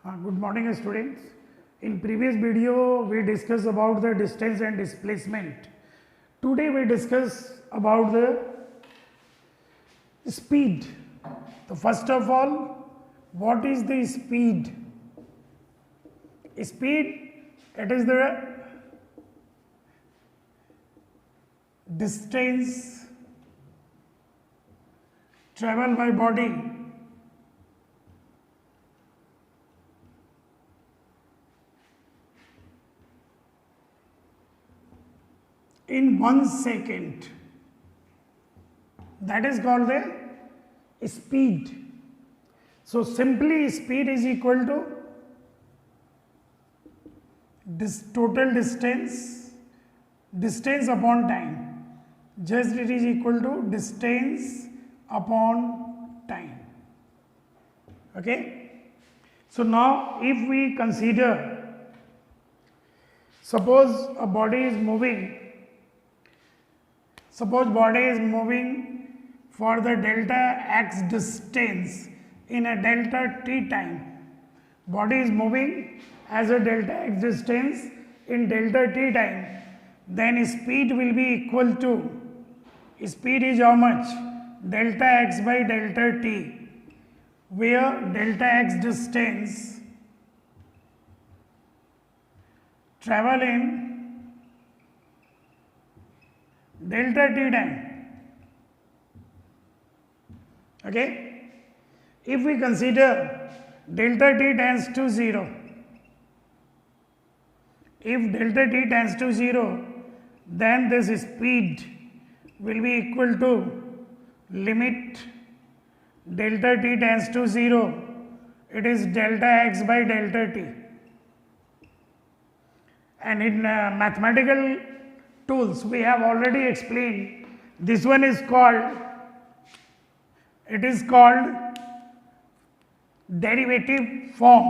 Good morning students. In previous video we discussed about the distance and displacement. Today we discuss about the speed. So first of all, what is the speed? Speed, it is the distance traveled by body in 1 second. That is called the speed. So simply speed is equal to this total distance upon time. Just it is equal to distance upon time. Okay. So now if we consider, suppose a body is moving. Suppose body is moving for the delta x distance in a delta t time. Body is moving as a delta x distance in delta t time. Then speed will be equal to, speed is how much? Delta x by delta t, where delta x distance travel in delta t time. Okay. If we consider delta t tends to 0, if delta t tends to 0, then this speed will be equal to limit delta t tends to 0, it is delta x by delta t. And in mathematical tools we have already explained, this one is called, it is called derivative form.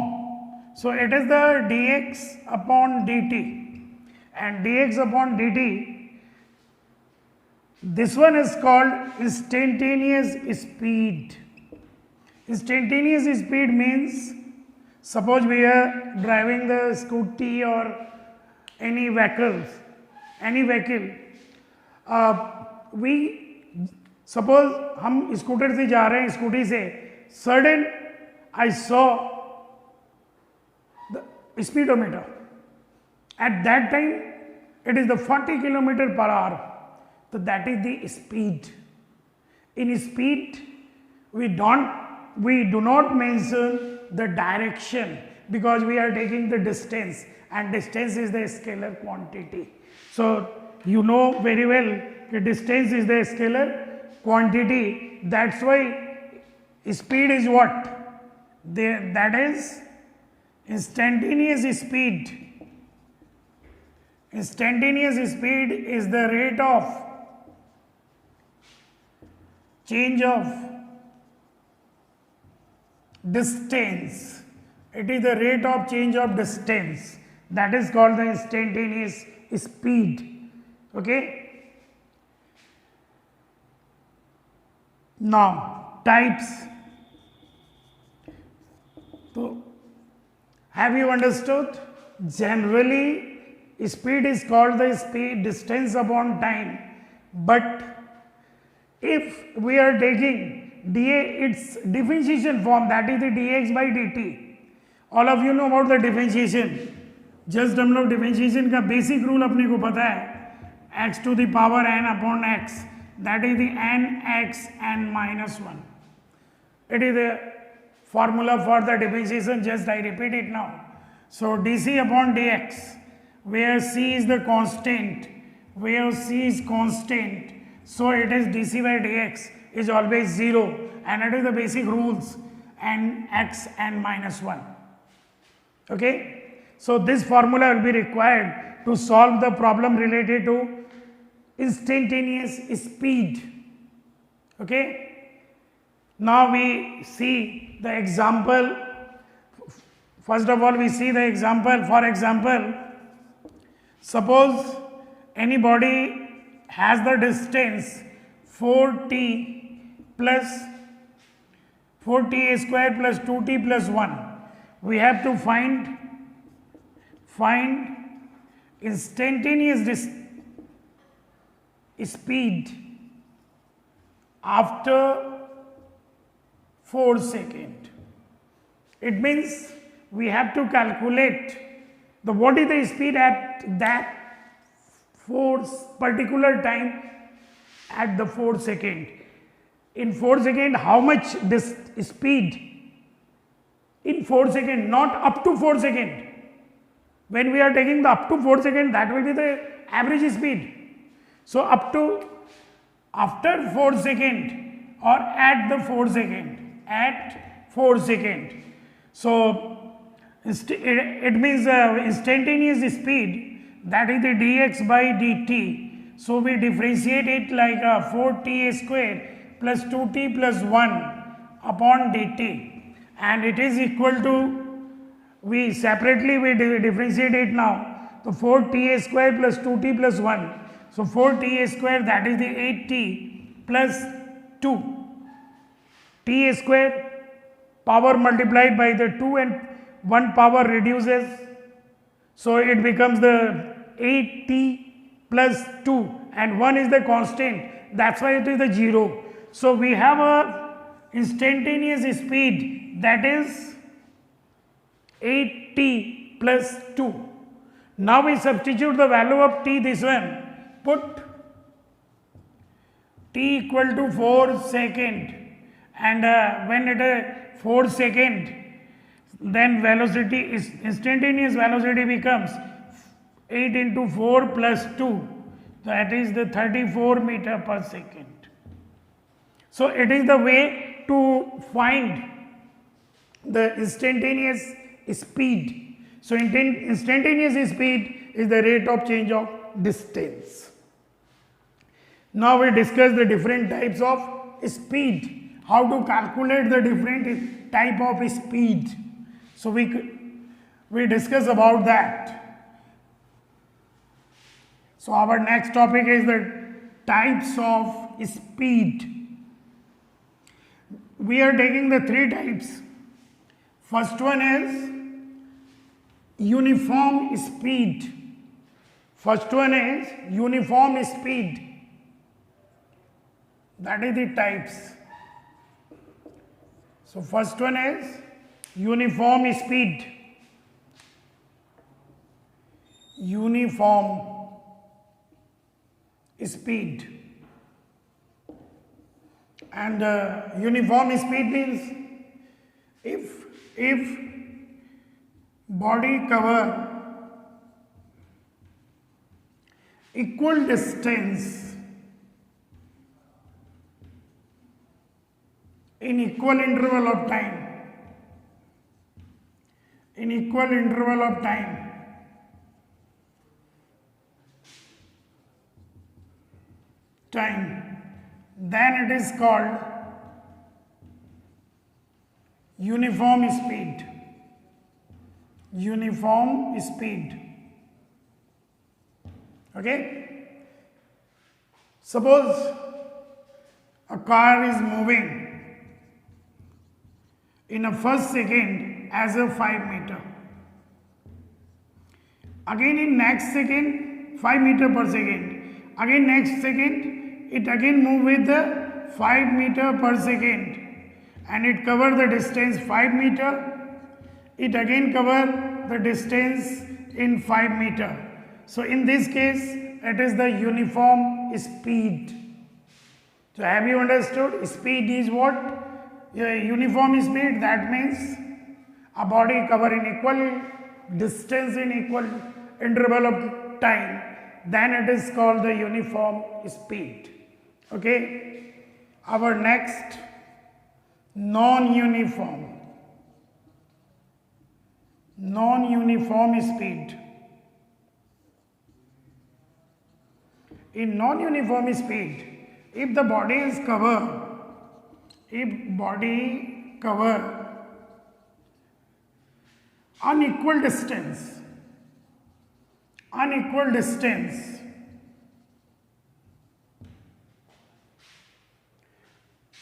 So it is the dx upon dt, and dx upon dt, this one is called instantaneous speed. Instantaneous speed means, suppose we are driving the scooty or any vehicle, we suppose हम scooter से जा रहे हैं, scooty से, sudden I saw the speedometer. At that time it is the 40 km per hour. So that is the speed. In speed we do not mention the direction, because we are taking the distance, and distance is the scalar quantity. So you know very well that distance is the scalar quantity. That's why speed is what? That is instantaneous speed. Instantaneous speed is the rate of change of distance. It is the rate of change of distance. That is called the instantaneous speed. Okay. Now types. So have you understood? Generally speed is called the speed distance upon time, but if we are taking its differentiation form, that is the dx by dt. All of you know about the differentiation. Just हम लोग differentiation का basic rule अपने को पता है, x to the power n upon x, that is the nx n minus 1. It is the formula for the differentiation, just I repeat it now. So dc upon dx, where c is the constant, so it is dc by dx is always 0, and it is the basic rules, n x n minus 1. Okay. So this formula will be required to solve the problem related to instantaneous speed. Okay. Now we see the example. First of all we see the example. For example, suppose any body has the distance 4t plus 4ta square plus 2t plus 1. we have to find instantaneous speed after 4 seconds. It means we have to calculate what is the speed at that particular time at the 4 second. In 4 second, how much this speed in 4 second, not up to 4 second. When we are taking the up to 4 second, that will be the average speed. So up to after 4 second or at the 4 second, at 4 second. So it means instantaneous speed, that is the dx by dt. So we differentiate it like 4ta square plus 2t plus 1 upon dt, and it is equal to, we differentiate it now. So 4ta square plus 2t plus 1. So 4ta square, that is the 8t plus 2. T square, power multiplied by the 2 and 1 power reduces. So it becomes the 8t plus 2 and 1 is the constant. That's why it is the 0. So we have a instantaneous speed, that is 8t plus 2. Now we substitute the value of t, this one, put t equal to 4 second, and when it is 4 second, then velocity is instantaneous velocity becomes 8 into 4 plus 2, that is the 34 meter per second. So it is the way to find the instantaneous speed. So instantaneous speed is the rate of change of distance. Now we discuss the different types of speed, how to calculate the different type of speed. So we discuss about that. So our next topic is the types of speed. We are taking the 3 types. First one is uniform speed. First one is uniform speed. That is the types. So first one is uniform speed. Uniform speed. And uniform speed means if body cover equal distance in equal interval of time, then it is called uniform speed. Uniform speed. Okay? Suppose a car is moving in a first second as a 5 meter. Again in next second 5 meter per second. Again next second it again move with the 5 meter per second, and it cover the distance 5 meter. It again cover the distance in 5 meter. So in this case it is the uniform speed. So have you understood? Speed is what? Uniform speed, that means a body cover in equal distance in equal interval of time, then it is called the uniform speed. Okay? Our next, non-uniform. Non-uniform speed. In non-uniform speed, if the body is covered, unequal distance,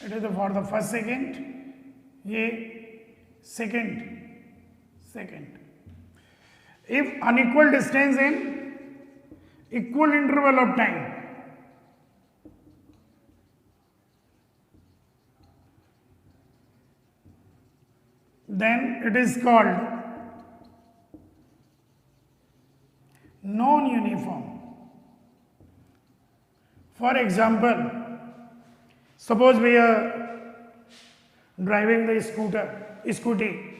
it is for the first second, ये second, second. If unequal distance in equal interval of time, then it is called non-uniform. For example, suppose we are driving the scooty.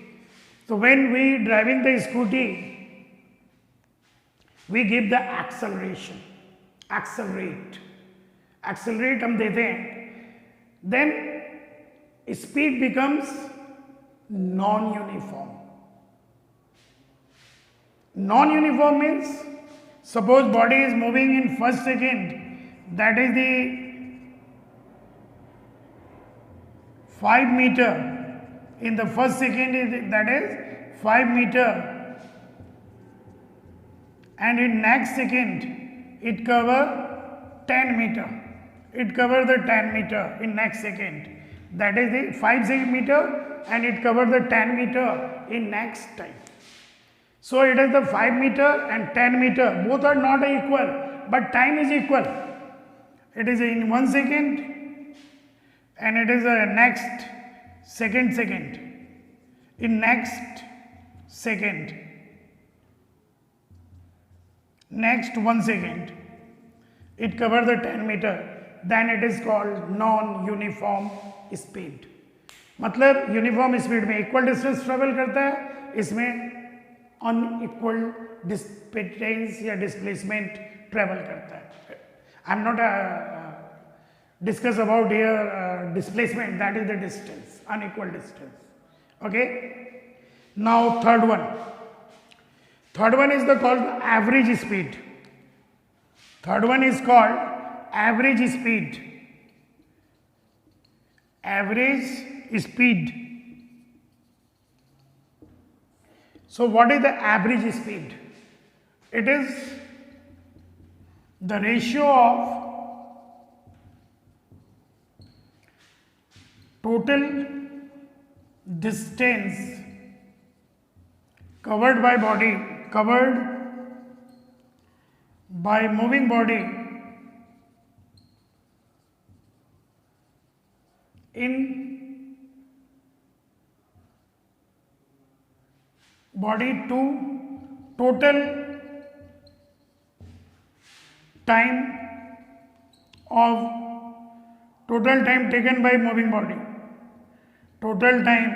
So when we driving the scooty, we give the acceleration, accelerate हम देते हैं, then speed becomes non-uniform. Non-uniform means suppose body is moving in first second, that is the 5 meter. In the first second, that is 5 meter. And in next second, it cover 10 meter. It cover the 10 meter in next second. That is the 5 meter, and it cover the 10 meter in next time. So it is the 5 meter and 10 meter. Both are not equal, but time is equal. It is in 1 second, and it is a next second. In next second. Next 1 second, it covers the 10 meter, then it is called non-uniform speed. मतलब uniform speed में equal distance travel करता है, इसमें unequal distance या displacement travel करता है. I am not discuss about here displacement, that is the distance, unequal distance. Okay, now third one is the called average speed. Third one is called average speed. Average speed. So what is the average speed? It is the ratio of total distance covered by moving body in body to total time taken by moving body, total time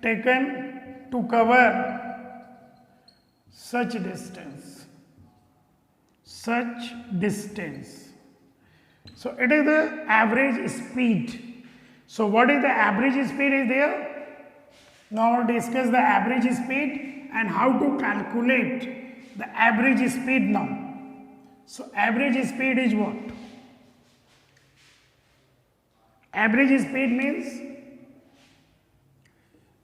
taken to cover such distance. So it is the average speed. So what is the average speed is there? Now discuss the average speed and how to calculate the average speed now. So average speed is what? Average speed means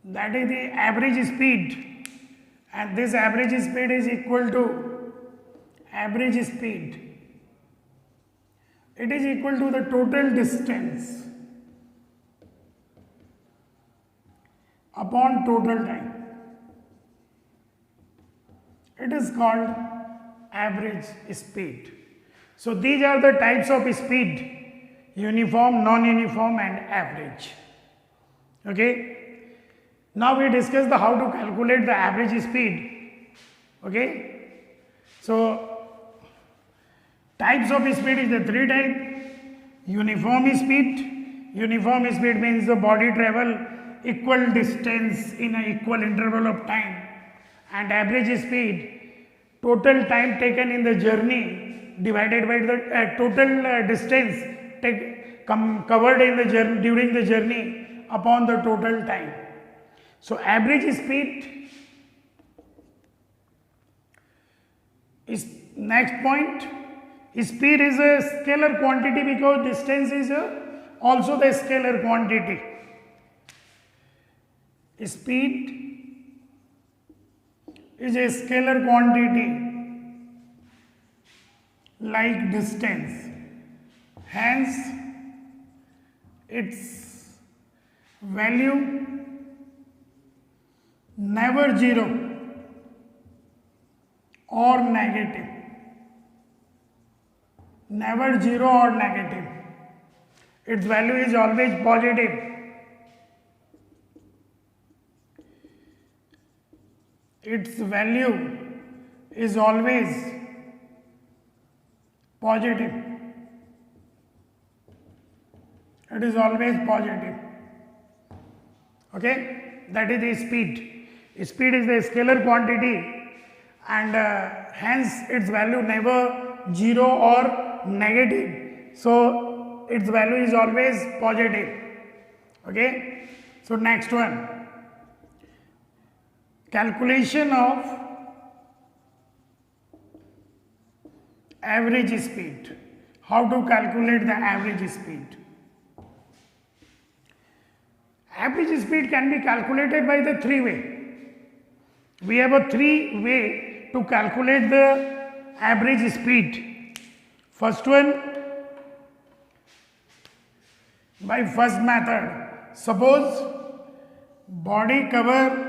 that is the average speed, and this average speed is equal to average speed. It is equal to the total distance upon total time. It is called average speed. So these are the types of speed: uniform, non-uniform and average. Okay. Now we discuss the how to calculate the average speed. Okay. So types of speed is the 3 types. Uniform speed. Uniform speed means the body travel equal distance in an equal interval of time. And average speed, total time taken in the journey divided by the total distance covered in the journey during the journey upon the total time. So average speed is next point. Speed is a scalar quantity because distance is also the scalar quantity. Speed is a scalar quantity like distance. Hence, its value never zero or negative, never zero or negative, its value is always positive. Its value is always positive. It is always positive. Okay, that is the speed. Speed is the scalar quantity, and hence its value never zero or negative. So its value is always positive. Okay, so next one, calculation of average speed. How to calculate the average speed? Average speed can be calculated by the three way. We have a three way to calculate the average speed. First one, by first method. Suppose body cover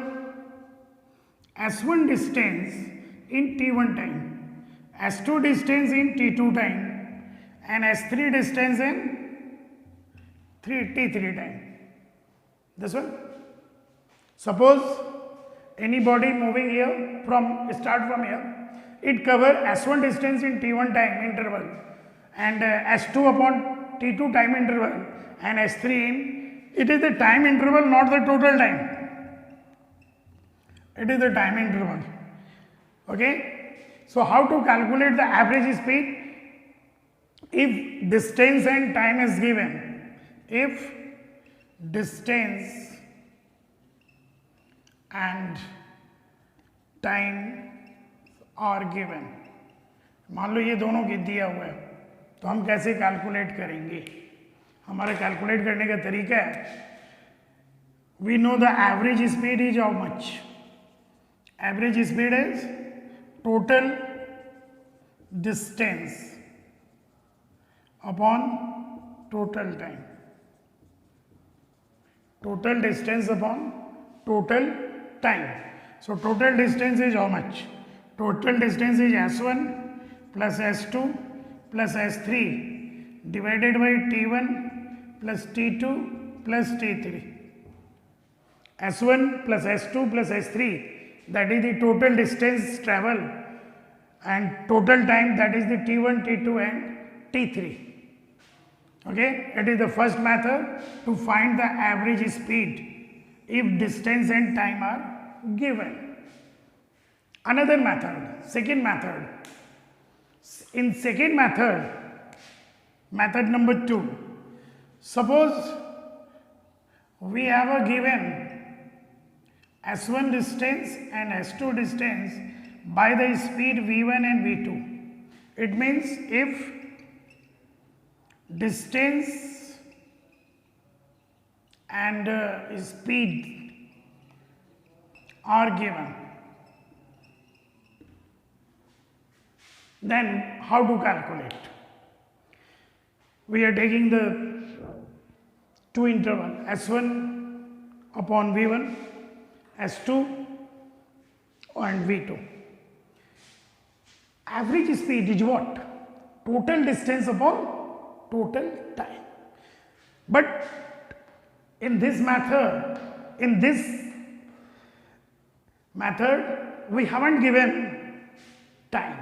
S1 distance in T1 time, S2 distance in T2 time, and S3 distance in T3 time. This one. Suppose any body moving here start from here, it cover S1 distance in T1 time interval, and S2 upon T2 time interval, and S3 in, it is the time interval, not the total time. It is the time interval. Okay. So how to calculate the average speed? If distance and time is given, if distance and time are given, मान लो ये दोनों की दिया हुआ है, तो हम कैसे कैलकुलेट करेंगे? हमारा कैलकुलेट करने का तरीका है, we know the average speed is how much? Average speed is total distance upon total time. Total distance upon total time. So total distance is how much? Total distance is S1 plus S2 plus S3 divided by T1 plus T2 plus T3. S1 plus S2 plus S3, that is the total distance travel, and total time, that is the T1, T2 and T3. Okay, it is the first method to find the average speed if distance and time are given. Another method, second method. In second method, method number 2, suppose we have a given S1 distance and S2 distance by the speed V1 and V2. It means if distance and speed are given, then how to calculate? We are taking the two interval S1 upon V1, S2 and V2. Average speed is what? Total distance upon total time. But in this method, we haven't given time.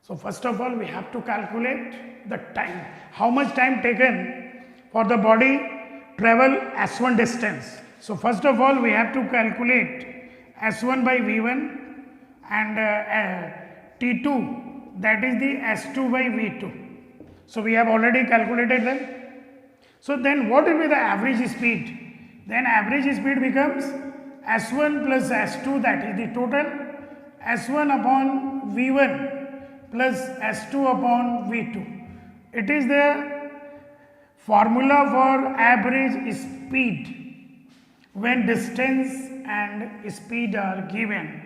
So first of all, we have to calculate the time. How much time taken for the body travel S1 distance. So first of all, we have to calculate S1 by V1 and T2, that is the S2 by V2. So we have already calculated them. So then what will be the average speed? Then average speed becomes S1 plus S2, that is the total, S1 upon V1 plus S2 upon V2. It is the formula for average speed when distance and speed are given.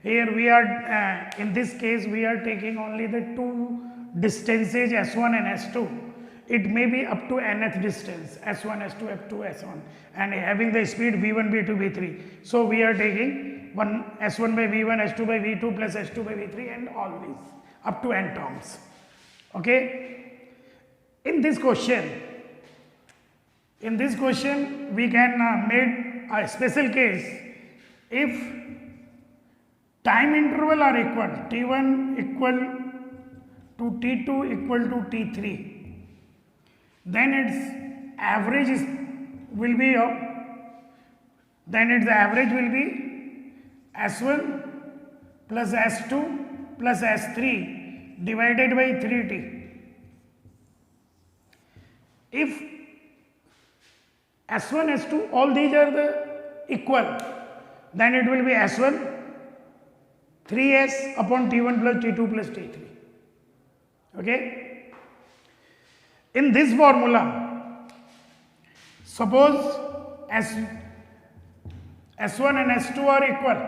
Here we are, in this case we are taking only the two distances S1 and S2. it may be up to nth distance, s1, s2, f2, s1, and having the speed v1, v2, v3. So we are taking s1 by v1, s2 by v2 plus s2 by v3 and all these up to n terms. Okay. In this question we can make a special case if time interval are equal, t1 equal to t2 equal to t3, then its average will be s1 plus s2 plus s3 divided by 3t. If s1, s2 all these are the equal, then it will be s1 3s upon t1 plus t2 plus t3. Okay. In this formula, suppose s1 and s2 are equal.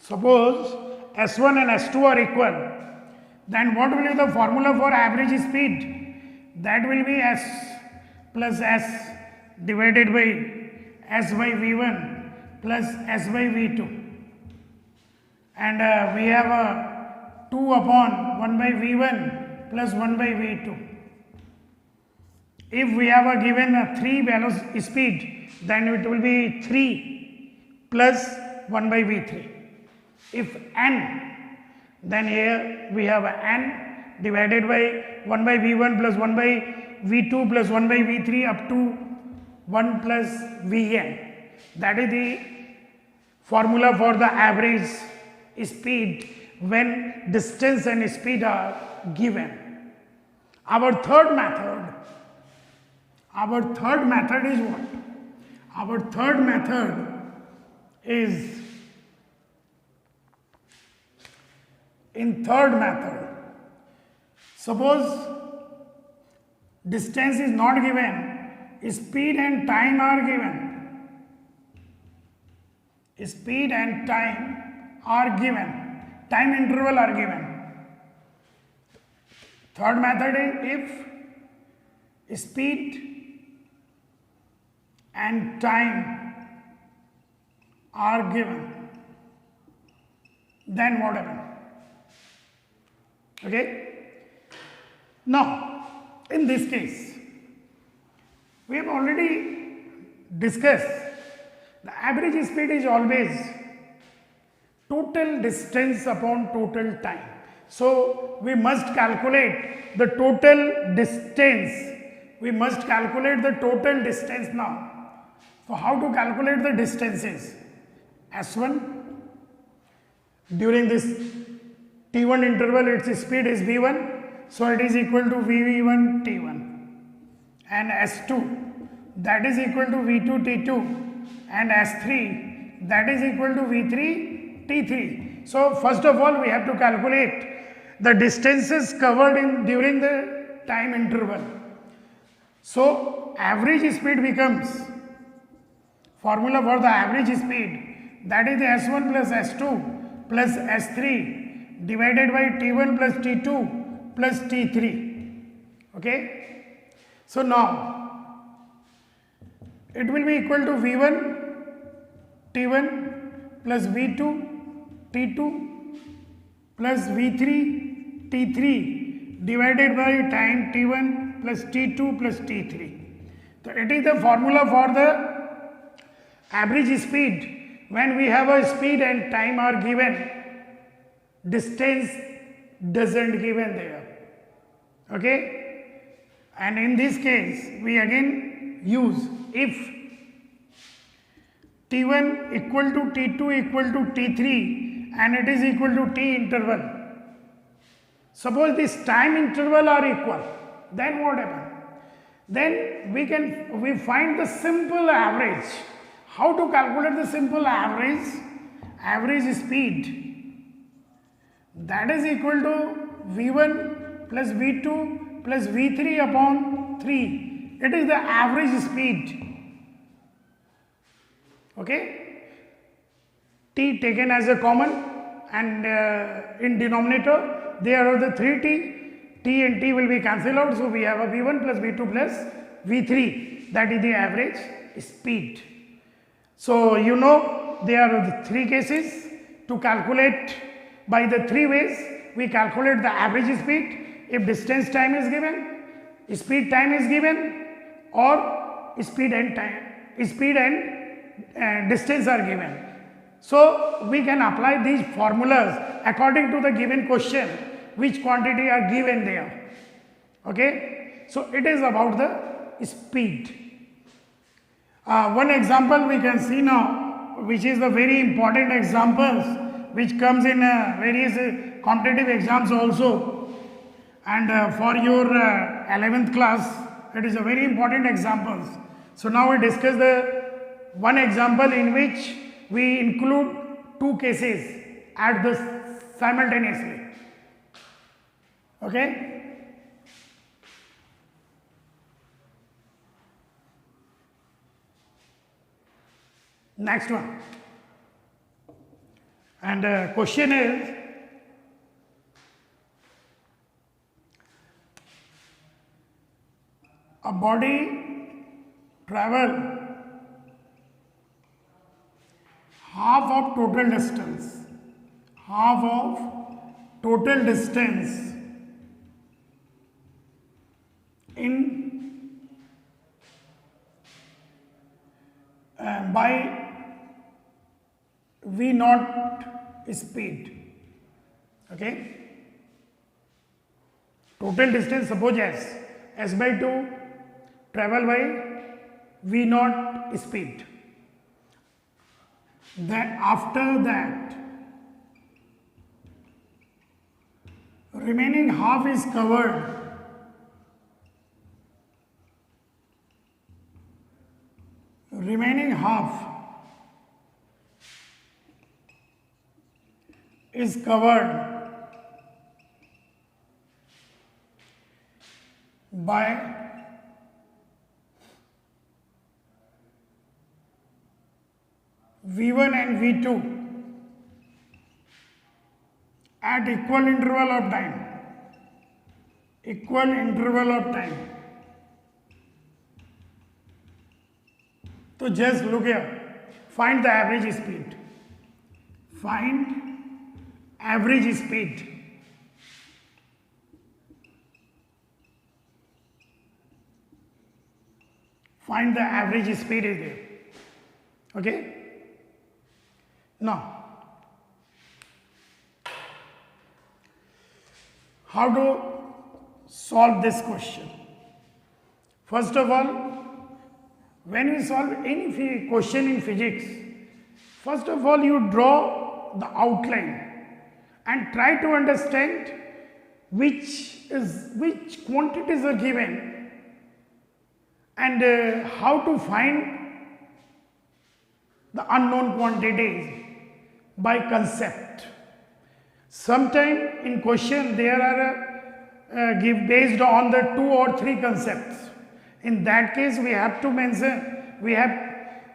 Suppose s1 and s2 are equal, then what will be the formula for average speed? That will be s plus s divided by s by v1 plus s by v2. And we have 2 upon 1 by v1 plus 1 by v2. If we have a given 3 velocity speed, then it will be 3 plus 1 by v3. If n, then here we have n divided by 1 by v1 plus 1 by v2 plus 1 by v3 up to 1 plus vn. That is the formula for the average speed when distance and speed are given. Our third method is what? Our third method is, in third method, suppose distance is not given, speed and time are given. Speed and time are given, time interval are given. Third method is if speed and time are given, then what happens? Okay. Now, in this case, we have already discussed the average speed is always total distance upon total time. So, we must calculate the total distance. We must calculate the total distance now. So, how to calculate the distances? S1, during this t1 interval, its speed is v1. So, it is equal to v1 t1. And S2, that is equal to v2 t2. And S3, that is equal to v3 t3. So, first of all, we have to calculate the distances covered during the time interval. So, average speed becomes, formula for the average speed, that is S1 plus S2 plus S3 divided by T1 plus T2 plus T3. Okay. So, now it will be equal to V1 T1 plus V2 T2 plus V3 T3 divided by time T1 plus T2 plus T3. So, it is the formula for the average speed. When we have a speed and time are given, distance doesn't given there. Okay? And in this case, we again use if T1 equal to T2 equal to T3 and it is equal to T interval. Suppose this time interval are equal, then what happens? Then we find the simple average. How to calculate the simple average? Average speed, that is equal to V1 plus V2 plus V3 upon 3. It is the average speed. Okay? T taken as a common and in denominator there are the 3T. T and T will be cancelled out, so we have a V1 plus V2 plus V3, that is the average speed. So you know there are the three cases to calculate. By the three ways we calculate the average speed if distance time is given, speed time is given, or speed and distance are given. So we can apply these formulas according to the given question, which quantity are given there. Okay, so it is about the speed. One example we can see now, which is the very important examples which comes in various competitive exams also, and for your 11th class it is a very important examples. So now we discuss the one example in which we include two cases at the simultaneously. Okay. Next one, and question is, a body travel half of total distance in by V naught speed. Okay, total distance suppose s by 2 travel by V naught speed. Then after that remaining half is covered by V1 and V2 at equal interval of time. So just look here, find the average speed. Find average speed. Find the average speed is there. Okay. Now, how to solve this question? First of all, when we solve any question in physics, first of all you draw the outline and try to understand which quantities are given and how to find the unknown quantities by concept. Sometime in question there are give based on the 2 or 3 concepts. In that case we have to mention,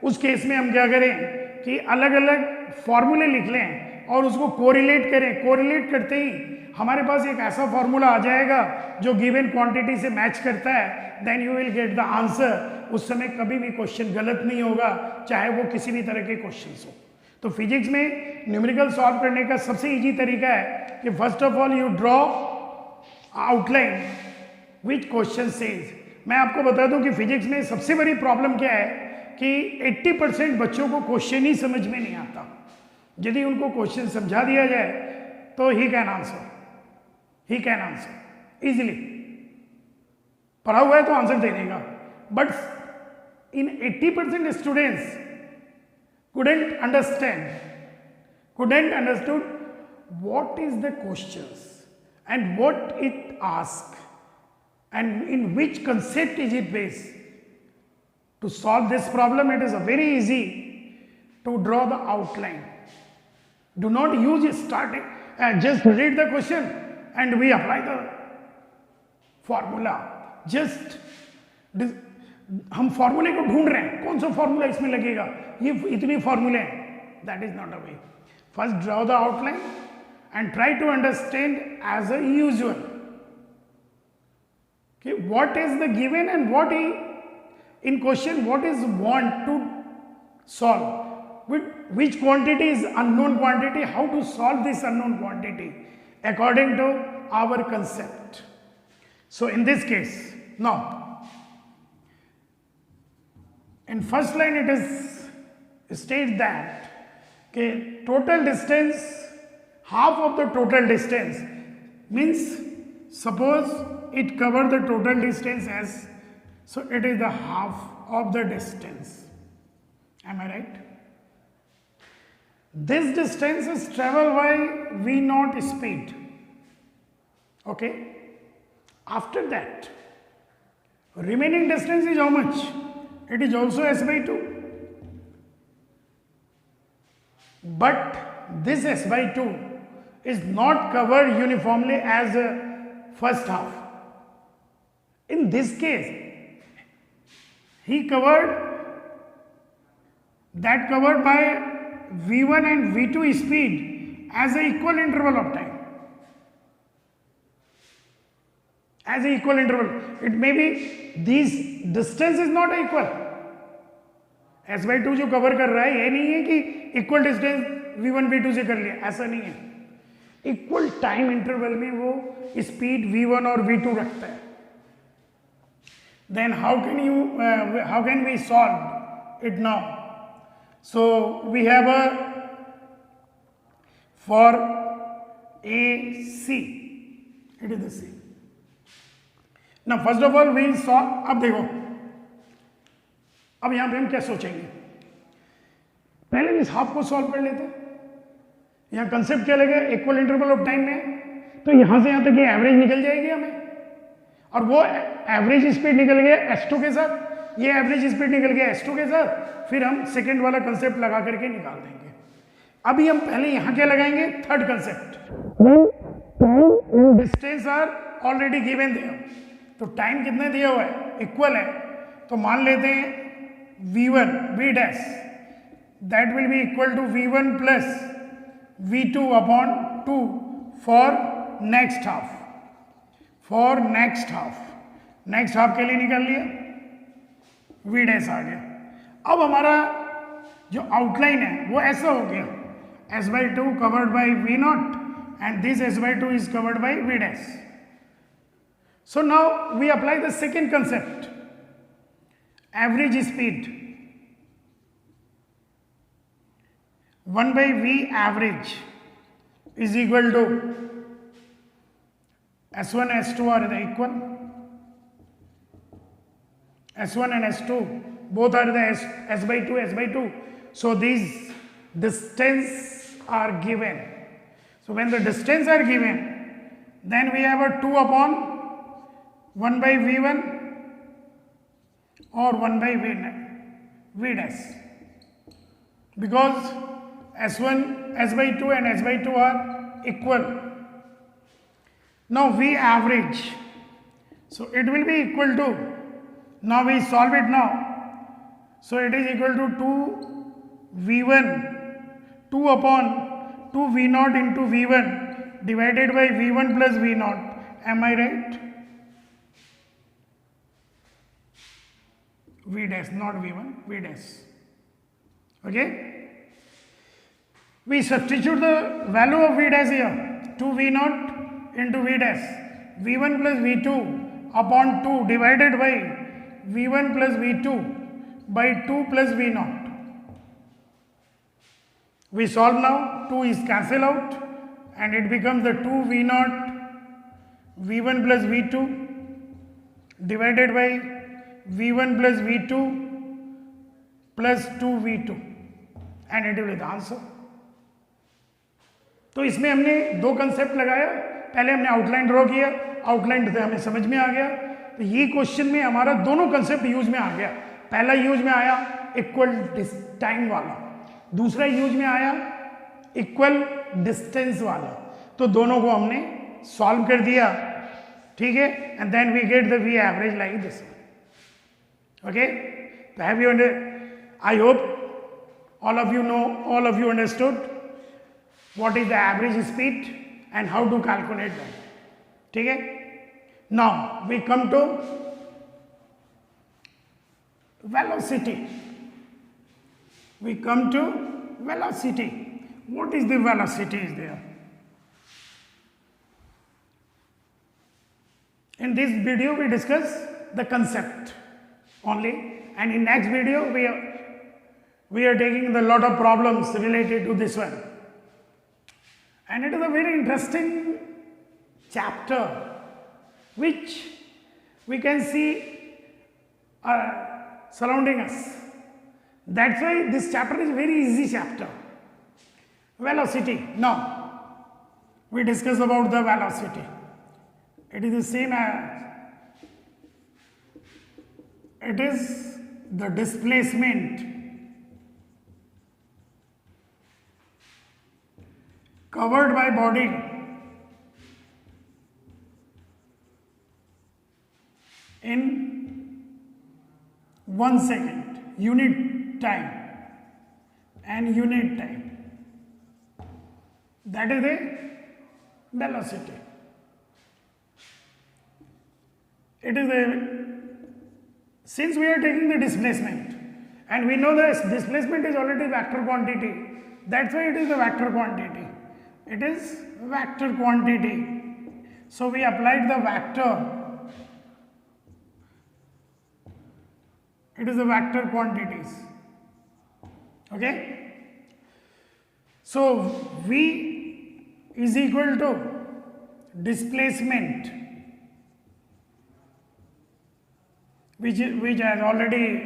उस case में हम क्या करें कि अलग अलग फॉर्मूले लिख लें और उसको कोरिलेट करें. कोरिलेट करते ही हमारे पास एक ऐसा फॉर्मूला आ जाएगा जो गिवन क्वांटिटी से मैच करता है, then you will get the answer. उस समय कभी भी क्वेश्चन गलत नहीं होगा, चाहे वो किसी भी तरह के क्वेश्चंस हो. तो फिजिक्स में न्यूमेरिकल सॉल्व करने का सबसे इजी तरीका है कि first of all you draw outline which question says. मैं आपको बता दूं कि फिजिक्स में सबसे बड़ी प्रॉब्लम क्या है कि 80% बच्चों को क्वेश्चन ही समझ में नहीं आता. यदि उनको क्वेश्चन समझा दिया जाए तो ही कैन आंसर इजीली. पढ़ा हुआ है तो आंसर दे देगा. But in 80% students couldn't understood what is the questions and what it asks and in which concept is it based. To solve this problem, it is very easy to draw the outline. Do not use starting and just read the question and we apply the formula. Just हम फॉर्मूले को ढूंढ रहे हैं, कौन सा formula इसमें लगेगा, ये इतने फॉर्मूले हैं. That is not a way. First draw the outline and try to understand as a usual. कि what is the given and what he in question, what is want to solve, which quantity is unknown quantity, how to solve this unknown quantity according to our concept. So in this case, now in first line it is state that okay, total distance, half of the total distance means suppose it cover the total distance as, so it is the half of the distance. Am I right? This distance is traveled by v naught speed. Okay. After that, remaining distance is how much? It is also s by 2. But this s by 2 is not covered uniformly as first half. In this case, he covered that covered by v1 and v2 speed as an equal interval of time. As an equal interval. It may be these distance is not equal. s by 2 जो cover कर रहा है ये नहीं है कि equal distance v1 v2 से कर लिया, ऐसा नहीं है. इक्वल टाइम इंटरवल में वो स्पीड v1 और v2 रखता है. Then how can we solve it now? So we have a for AC, it is the same. Now first of all we solve. अब देखो, अब यहां पे हम क्या सोचेंगे, पहले इस हाफ को सॉल्व कर लेते हैं. यहां कंसेप्ट क्या लगेगा, इक्वल इंटरवल ऑफ टाइम में, तो यहां से यहां तक ये एवरेज निकल जाएगी हमें, और वो एवरेज स्पीड निकल गया S2 के साथ, ये एवरेज स्पीड निकल गया S2 के साथ, फिर हम सेकंड वाला कंसेप्ट लगा करके निकाल देंगे. अभी हम पहले यहां क्या लगाएंगे, third concept. Time and distance are already given there, तो टाइम कितने दिया हुआ है, इक्वल है, तो मान लेते हैं v1 v dash that will be equal to v1 plus v2 upon 2 for next half. For next half के लिए निकाल लिया, v डैश आ गया. अब हमारा जो आउटलाइन है वो ऐसा हो गया, s by 2 covered by v not and this s by 2 is covered by v dash. So now we apply the second concept, average speed. 1 by v average is equal to S1 S2 are the equal. S1 and S2 both are the S by 2. So these distance are given. So when the distance are given, then we have a 2 upon 1 by v1 or 1 by v dash, because S1, S by 2 and S by 2 are equal. Now v average, so it will be equal to, now we solve it now, so it is equal to 2 v1, 2 upon 2 v naught into v1 divided by v1 plus v naught. Am I right? V dash, not v1, v dash. Okay? We substitute the value of v dash here, 2 v naught into v dash, v1 plus v2 upon 2 divided by v1 plus v2 by 2 plus v naught. We solve now, 2 is cancel out and it becomes the 2 v naught v1 plus v2 divided by v1 plus v2 plus 2 v2 and it will be the answer. तो इसमें हमने दो concept लगाया, पहले हमने outline draw किया, outline से हमें समझ में आ गया, तो ये क्वेश्चन में हमारा दोनों कंसेप्ट यूज में आ गया. पहला यूज में आया इक्वल टाइम वाला, दूसरा यूज में आया इक्वल डिस्टेंस वाला, तो दोनों को हमने सॉल्व कर दिया. ठीक है, and then we get the V average like this. Okay, so have you I hope all of you understood what is the average speed and how to calculate that. ठीक है. Now we come to velocity. We come to velocity. What is the velocity is there? In this video we discuss the concept only, and in next video we are taking a lot of problems related to this one. And it is a very interesting chapter which we can see surrounding us. That's why this chapter is a very easy chapter. Velocity. Now we discuss about the velocity. It is the same as, it is the displacement covered by body in 1 second, unit time and unit time. That is the velocity. It is a, since we are taking the displacement and we know the displacement is already vector quantity, that's why it is a vector quantity. It is vector quantity. So we applied the vector. It is the vector quantities. Okay? So V is equal to displacement, which has already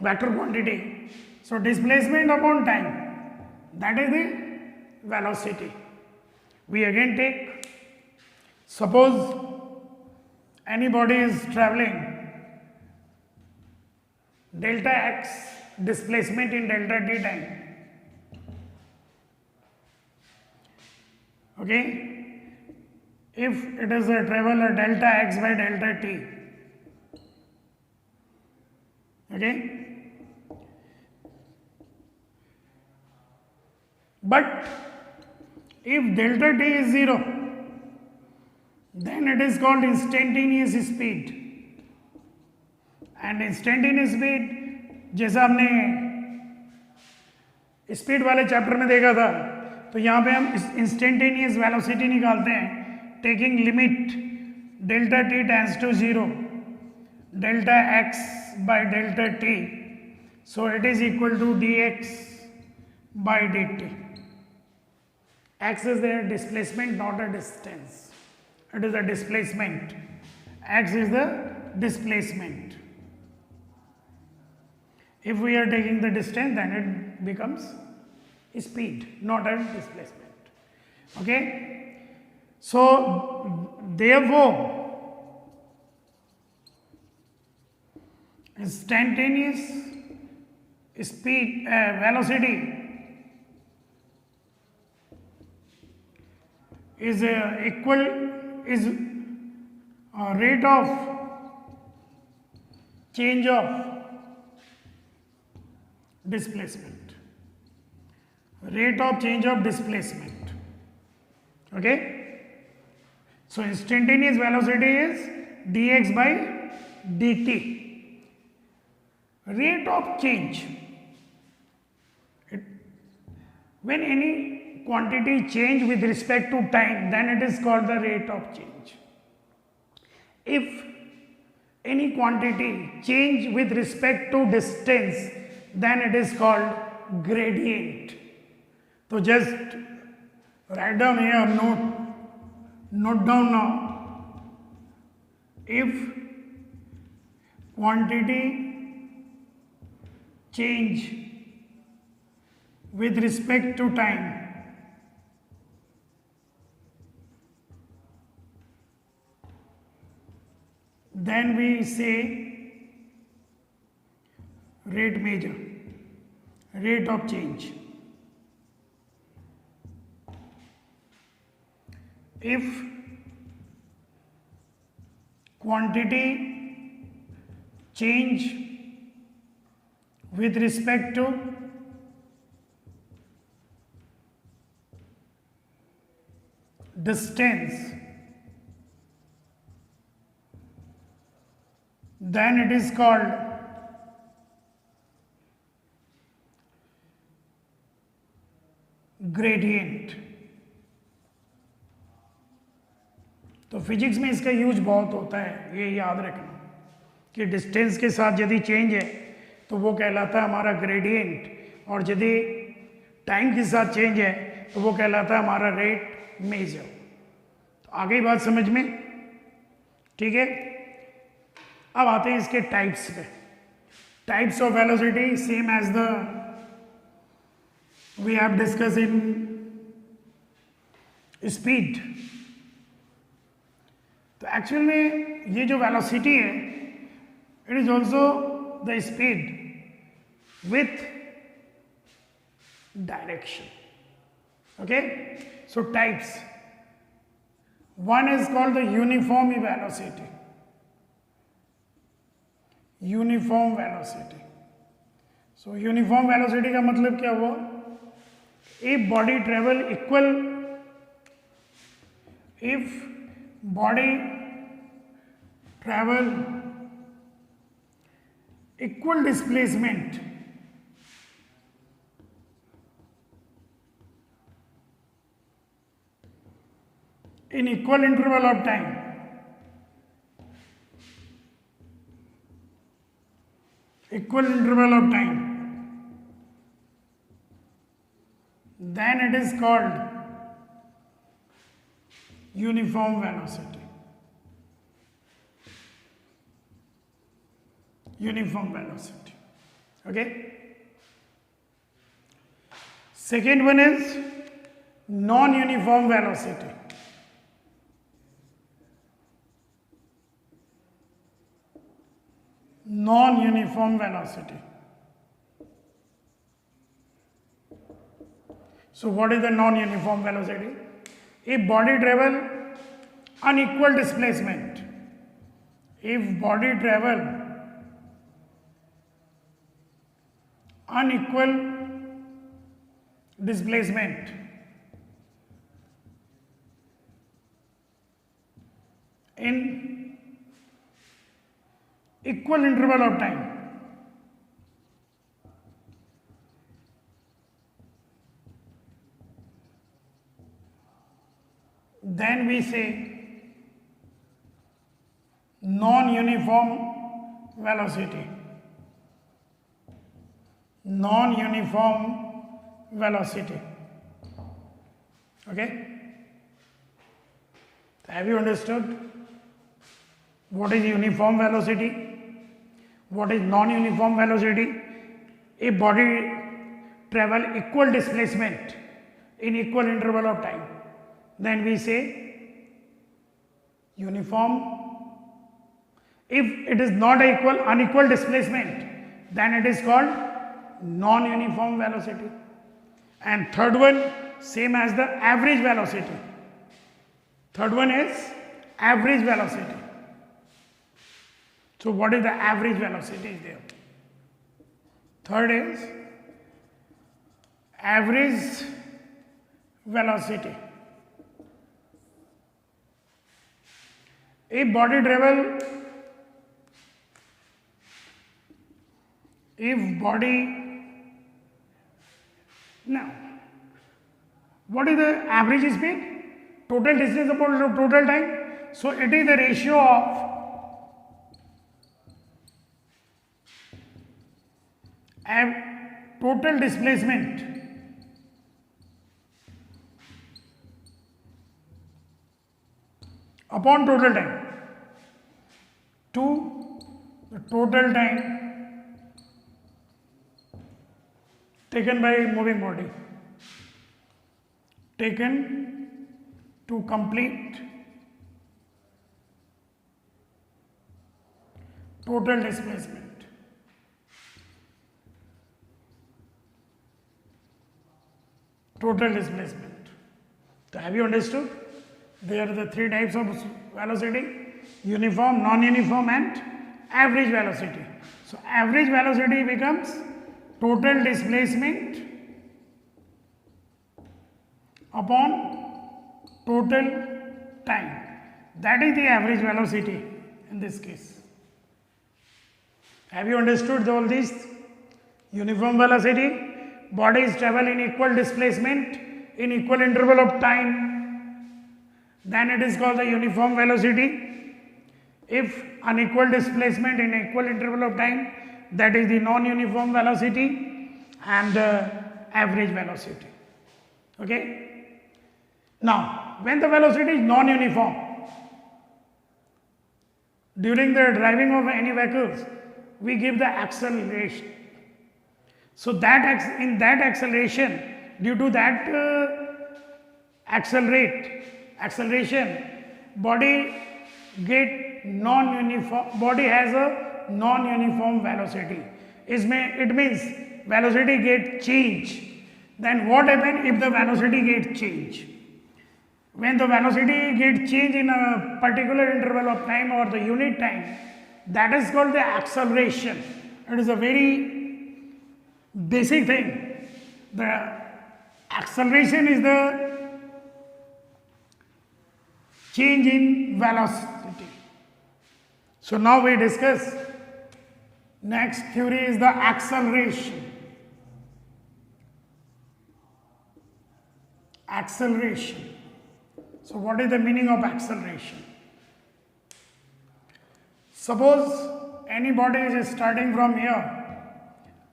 vector quantity. So displacement upon time, that is the velocity. We again take, suppose any body is traveling delta x displacement in delta t time. Okay, if it is a travel a delta x by delta t. Okay, but if delta t is 0, then it is called instantaneous speed. And instantaneous speed जैसा हमने speed वाले chapter में देखा था, तो यहाँ पे हम इंस्टेंटेनियस वेलोसिटी निकालते हैं taking limit delta T tends to 0 delta X by delta T, so it is equal to D X by D T. X is the displacement, not a distance. It is a displacement. X is the displacement. If we are taking the distance, then it becomes speed, not a displacement. Okay? So, therefore, instantaneous speed, velocity is equal, is rate of change of displacement, rate of change of displacement. Okay, so instantaneous velocity is dx by dt. Rate of change, when any quantity change with respect to time, then it is called the rate of change. If any quantity change with respect to distance, then it is called gradient. So just write down here, note down now. If quantity change with respect to time, then we say rate measure, rate of change. If quantity change with respect to distance, then it is called gradient. तो physics में इसका use बहुत होता है, ये याद रखना कि डिस्टेंस के साथ यदि चेंज है तो वो कहलाता है हमारा ग्रेडियंट, और यदि टाइम के साथ चेंज है तो वो कहलाता है हमारा रेट मेजर। तो आ गई बात समझ में? ठीक है, अब आते हैं इसके टाइप्स पे। Types of velocity same as the we have discuss in speed. तो एक्चुअल में ये जो वेलोसिटी है it is also the speed with direction. Okay, so types. One is called the uniform velocity. Uniform velocity. So uniform velocity का मतलब क्या हुआ? If body travel equal, if body travel equal displacement in equal interval of time, then it is called uniform velocity. Uniform velocity. Okay. Second one is non-uniform velocity. Non-uniform velocity. So what is the non-uniform velocity? If body travel unequal displacement, if body travel unequal displacement in equal interval of time, then we say non-uniform velocity. Non-uniform velocity. Okay? Have you understood what is uniform velocity? What is non-uniform velocity? A body travel equal displacement in equal interval of time, then we say uniform. If it is not equal, unequal displacement, then it is called non-uniform velocity. And third one, same as the average velocity. Third one is average velocity. So what is the average velocity is there? Third is average velocity. If body travel, now what is the average speed? Total distance upon total time. So it is the ratio of total displacement upon total time to the total time taken by moving body, taken to complete total displacement. Total displacement. So have you understood? There are the three types of velocity: uniform, non-uniform and average velocity. So average velocity becomes total displacement upon total time. That is the average velocity in this case. Have you understood all these? Uniform velocity, bodies travel in equal displacement in equal interval of time, then it is called the uniform velocity. If unequal displacement in equal interval of time, that is the non-uniform velocity and average velocity. Okay. Now, when the velocity is non-uniform, during the driving of any vehicles, we give the acceleration. So that in that acceleration, due to that acceleration, body has a non-uniform velocity. It means velocity get change. Then what happens if the velocity get change? When the velocity gets changed in a particular interval of time or the unit time, that is called the acceleration. It is a very basic thing. The acceleration is the change in velocity. So now we discuss. Next theory is the acceleration. Acceleration. So what is the meaning of acceleration? Suppose any body is starting from here,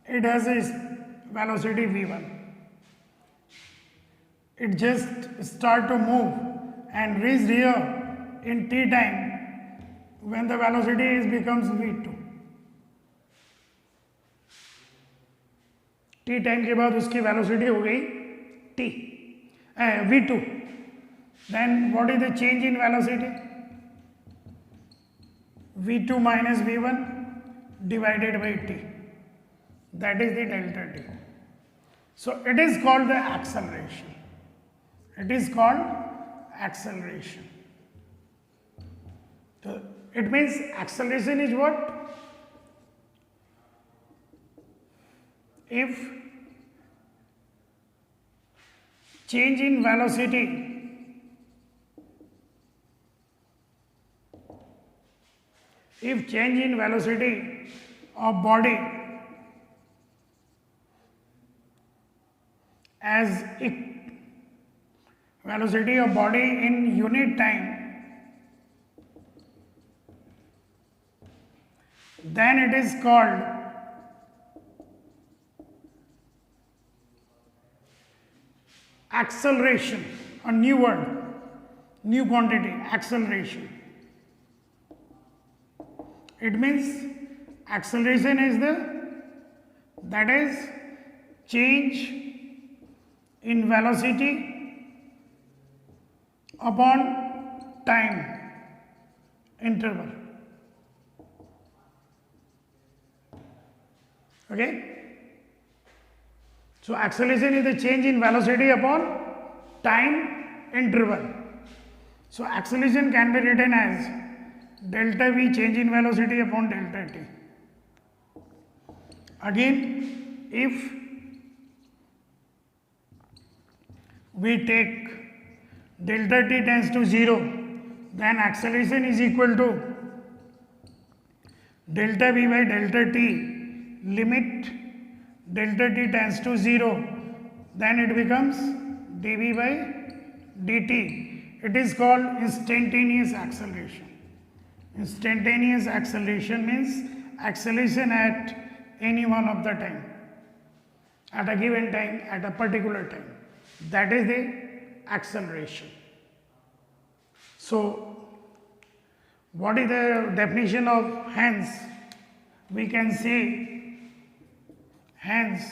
it has a velocity v1. It just start to move and reach here in t time when the velocity becomes v2. t time के बाद उसकी velocity हो गई t v2. Then what is the change in velocity? v2 minus v1 divided by t. That is the delta t. So it is called the acceleration. It is called acceleration. So it means acceleration is what? If change in velocity of body as velocity of body in unit time, then it is called acceleration. A new word, new quantity, acceleration. It means acceleration is that is change in velocity upon time interval. Okay? So acceleration is the change in velocity upon time interval. So acceleration can be written as delta v change in velocity upon delta t. Again, if we take delta t tends to 0, then acceleration is equal to delta v by delta t, limit delta t tends to 0, then it becomes dv by dt. It is called instantaneous acceleration. Instantaneous acceleration means acceleration at any one of the time, at a given time, at a particular time. That is the acceleration. So, what is the definition of hence? We can say hence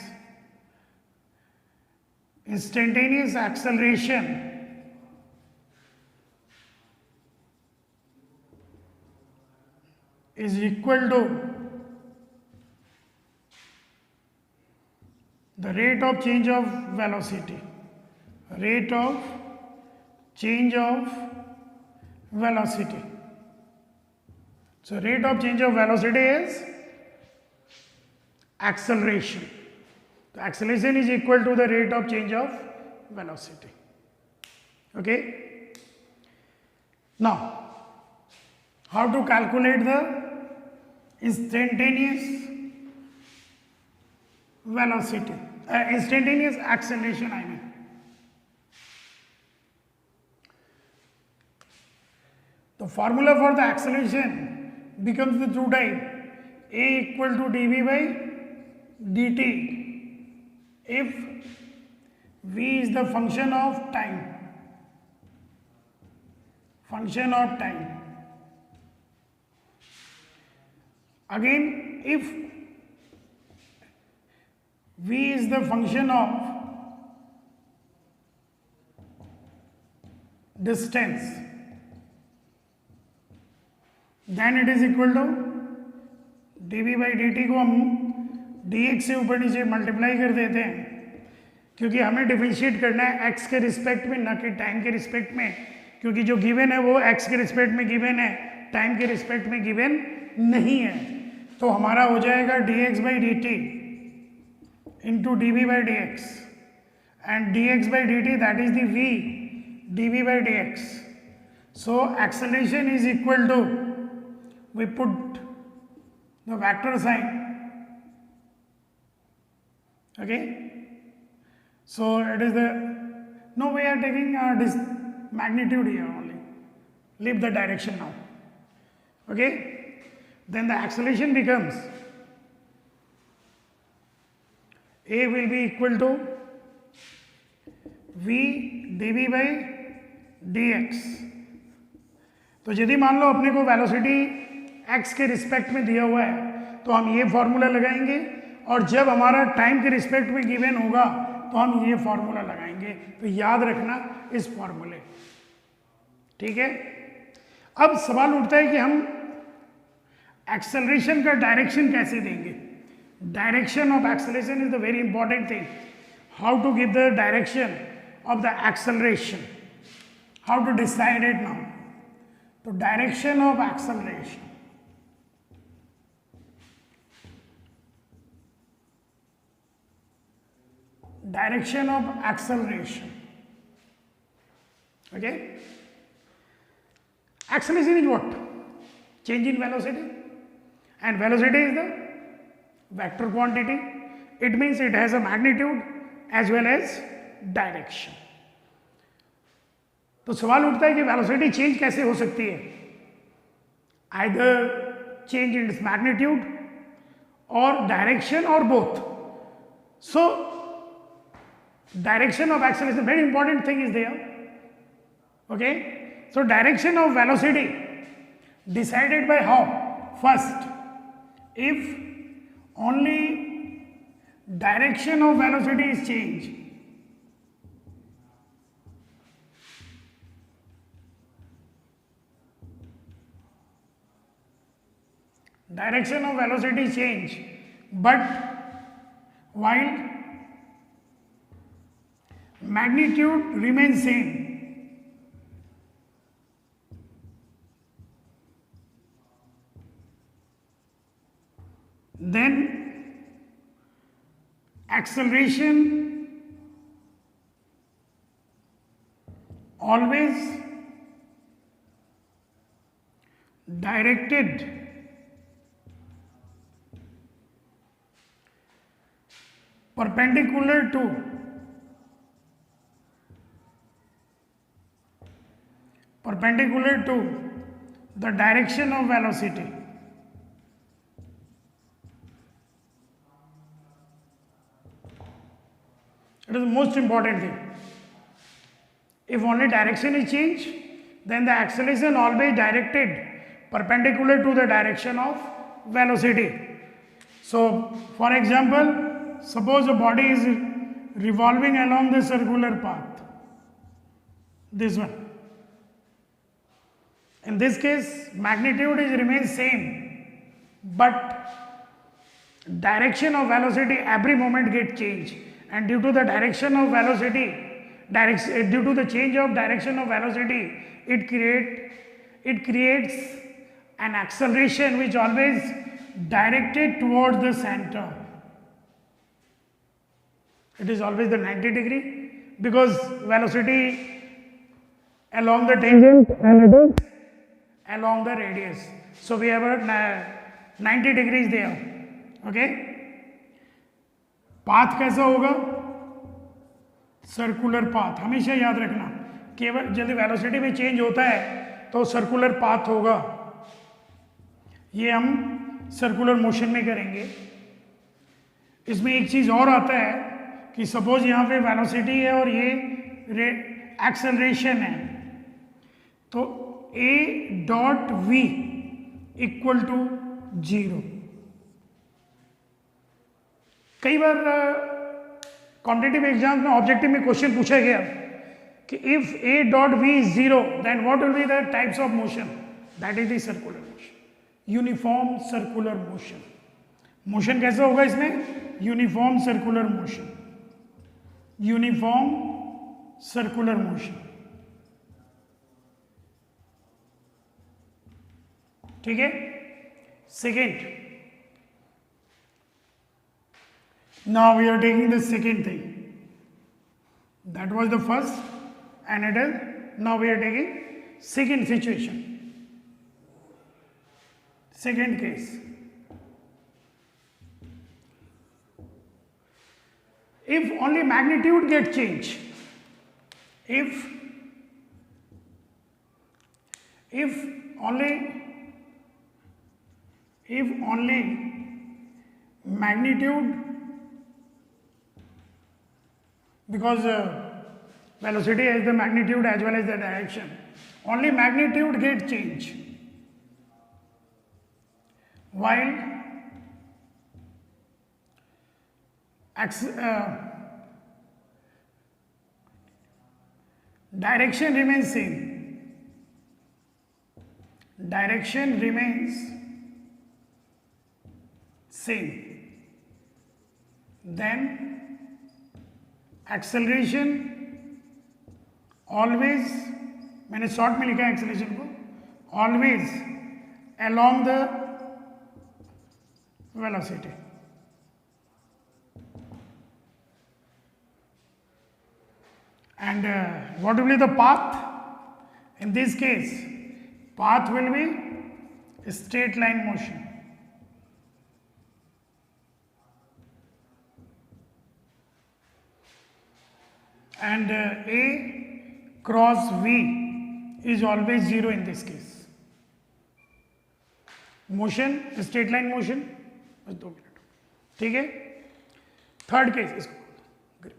instantaneous acceleration is equal to the rate of change of velocity. Rate of change of velocity. So rate of change of velocity is acceleration. The acceleration is equal to the rate of change of velocity. Okay? Now, how to calculate the instantaneous velocity, instantaneous acceleration, I mean. The formula for the acceleration becomes the two type, a equal to dv by dt if v is the function of time. Function of time. Again, if v is the function of distance, then it is equal to dv by dt को हम dx से ऊपर नीचे multiply कर देते हैं, क्योंकि हमें डिफरेंशिएट करना है x के रिस्पेक्ट में, ना कि टाइम के रिस्पेक्ट में, क्योंकि जो गिवन है वो x के रिस्पेक्ट में गिवन है, टाइम के रिस्पेक्ट में गिवन नहीं है. तो हमारा हो जाएगा dx by dt into dv by dx, and dx by dt, that is the v dv by dx. So acceleration is equal to, we put the vector sign, okay. So it is the, no, we are taking this magnitude here only, leave the direction now, okay. Then the acceleration becomes, a will be equal to v dv by dx. तो यदि मान लो अपने को velocity x के respect में दिया हुआ है तो हम ये फॉर्मूला लगाएंगे, और जब हमारा टाइम के रिस्पेक्ट में गिवन होगा तो हम ये फॉर्मूला लगाएंगे. तो याद रखना इस फॉर्मूले, ठीक है. अब सवाल उठता है कि हम एक्सेलरेशन का डायरेक्शन कैसे देंगे. Direction of acceleration is the very important thing. How to give the direction of the acceleration, how to decide it now. तो direction of acceleration, direction of acceleration, okay. Acceleration is what? Change in velocity, and velocity is the vector quantity. It means it has a magnitude as well as direction. तो सवाल उठता है कि velocity change कैसे हो सकती है. Either change in its magnitude और डायरेक्शन और both. So direction of acceleration, very important thing is there, okay. So direction of velocity decided by how? First, if only direction of velocity is changed, direction of velocity change, but while magnitude remains same, then acceleration always directed perpendicular to the direction of velocity. It is the most important thing. If only direction is changed, then the acceleration always directed perpendicular to the direction of velocity. So, for example, suppose a body is revolving along the circular path, this one. In this case, magnitude is remains same, but direction of velocity every moment get changed, and due to the direction of velocity, due to the change of direction of velocity, it creates an acceleration which always directed towards the center. It is always the 90-degree because velocity along the tangent and it is along the radius. So we have a 90 degrees दे आओ, okay. Path कैसा होगा? Circular path, हमेशा याद रखना, केवल जब velocity में change होता है तो सर्कुलर पाथ होगा। ये हम सर्कुलर मोशन में करेंगे। इसमें एक चीज और आता है कि सपोज यहाँ पे वेलोसिटी है और ये एक्सेलरेशन है, तो a dot v equal to 0। कई बार कॉम्पिटिटिव एग्जाम में ऑब्जेक्टिव में क्वेश्चन पूछा गया कि if a dot v is 0 then what will be the types of motion? That is the circular motion, uniform circular motion. Motion कैसा होगा इसमें? Uniform circular motion, uniform circular motion, ठीक है। Second, now we are taking the second thing. That was the first and it is, now we are taking second situation, second case. If only magnitude get changed, if only magnitude, because velocity has the magnitude as well as the direction, only magnitude get changed while direction remains same, direction remains same, then acceleration always, मैंने short में लिखा है acceleration को, always along the velocity. And what will be the path? In this case, path will be a straight line motion. And A cross V is always 0 in this case. Motion, straight line motion, बस 2 minute, ठीक है। Third case इसको,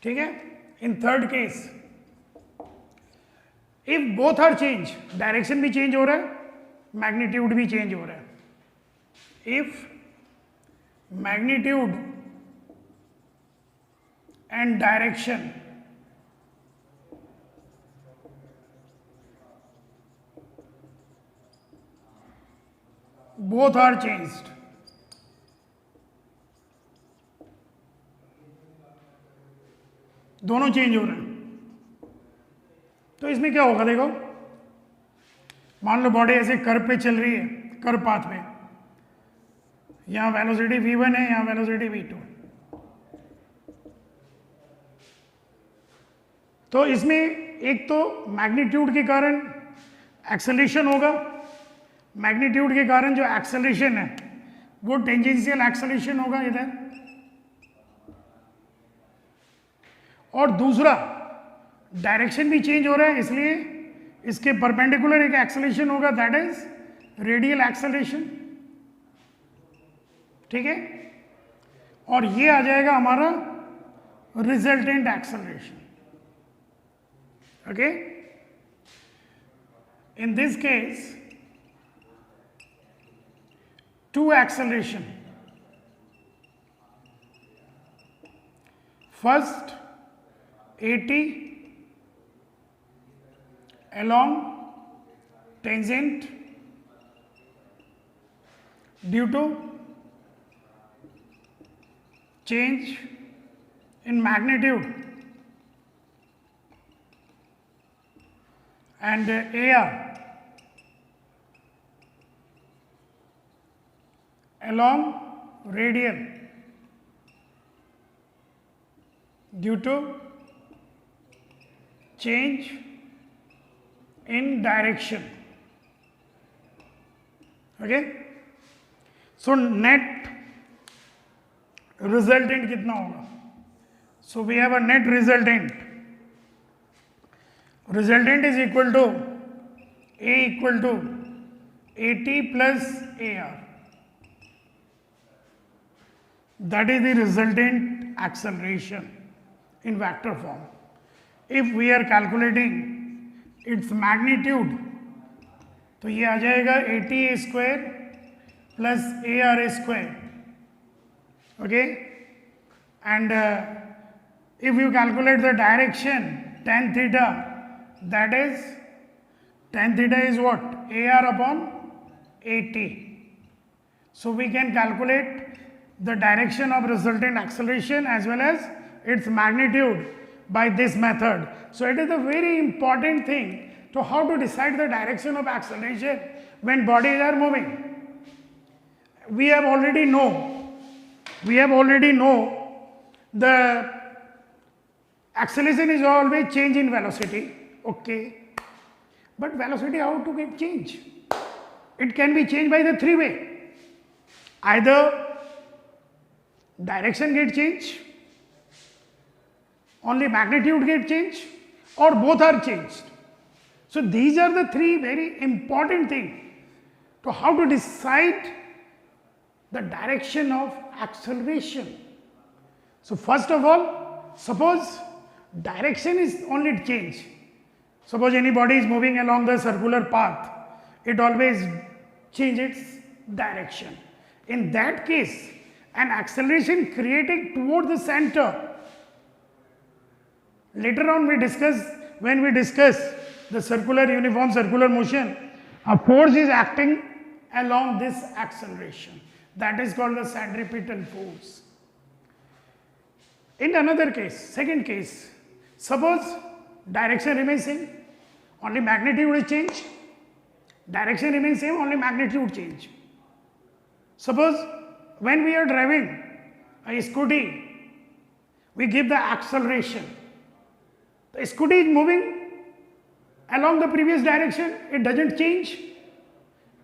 ठीक है। In third case, if both are change, direction भी change हो रहा है, मैग्नीट्यूड भी चेंज हो रहा है। If magnitude and direction both are changed, दोनों चेंज हो रहे हैं, तो इसमें क्या होगा? देखो, मान लो बॉडी ऐसे कर्व पे चल रही है, कर्व पाथ में, यहां वेलोसिटी v1 है, यहां वेलोसिटी v2। तो इसमें एक तो मैग्नीट्यूड के कारण एक्सेलरेशन होगा, मैग्नीट्यूड के कारण जो एक्सेलरेशन है वो टेंजेंशियल एक्सेलरेशन होगा इधर, और दूसरा डायरेक्शन भी चेंज हो रहा है, इसलिए इसके परपेंडिकुलर एक एक्सेलरेशन होगा, दैट इज रेडियल एक्सेलरेशन, ठीक है। और ये आ जाएगा हमारा resultant acceleration, okay. In this case, two acceleration, first AT along tangent due to change in magnitude, and AR along radial due to change in direction. Okay, so net resultant कितना होगा? So we have a net resultant. Resultant is equal to A equal to AT plus AR. That is the resultant acceleration in vector form. If we are calculating its magnitude, तो ये आ जाएगा AT A square plus AR A square. Okay, and if you calculate the direction tan theta, that is tan theta is what? AR upon AT. So we can calculate the direction of resultant acceleration as well as its magnitude by this method. So it is a very important thing to how to decide the direction of acceleration when bodies are moving. We have already know the acceleration is always change in velocity. Okay, but velocity how to get change? It can be changed by the three way. Either direction get change, only magnitude get change, or both are changed. So these are the three very important things to how to decide the direction of acceleration. So first of all, suppose direction is only change. Suppose any body is moving along the circular path, it always changes its direction. In that case, an acceleration created toward the center. Later on when we discuss the uniform circular motion, a force is acting along this acceleration. That is called the centripetal force. In another case, second case, suppose direction remains same, only magnitude is change. Direction remains same, only magnitude change. Suppose when we are driving a scooty, we give the acceleration. The scooty is moving along the previous direction, it doesn't change,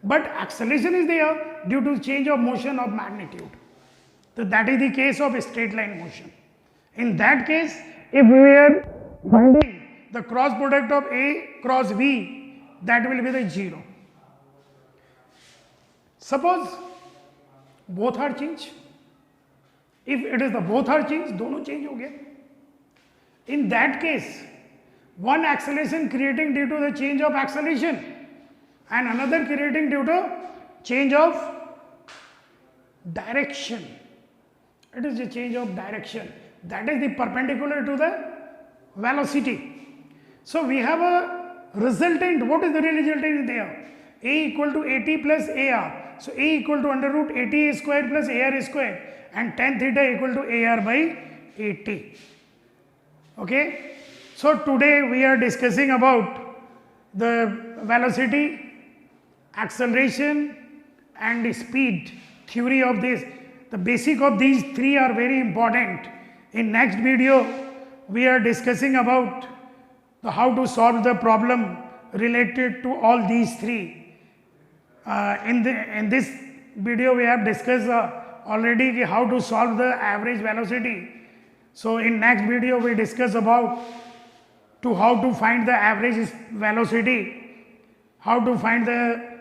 but acceleration is there due to change of motion of magnitude. So that is the case of straight line motion. In that case, if we are finding the cross product of A cross V, that will be the 0. Suppose both are change. If it is the both are change, दोनों change हो गया. In that case, one acceleration creating due to the change of acceleration and another creating due to change of direction. It is the change of direction. That is the perpendicular to the velocity. So we have a resultant. What is the resultant there? A equal to AT plus AR. So A equal to under root AT A square plus AR A square and tan theta equal to AR by AT. Okay. So today we are discussing about the velocity, acceleration and speed theory of this. The basic of these three are very important. In next video, we are discussing about how to solve the problem related to all these three. In this video, we have discussed already how to solve the average velocity. So in next video, we discuss about how to find the average velocity, how to find the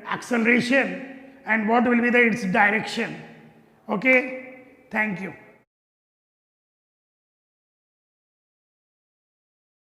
acceleration, and what will be its direction. Okay, thank you.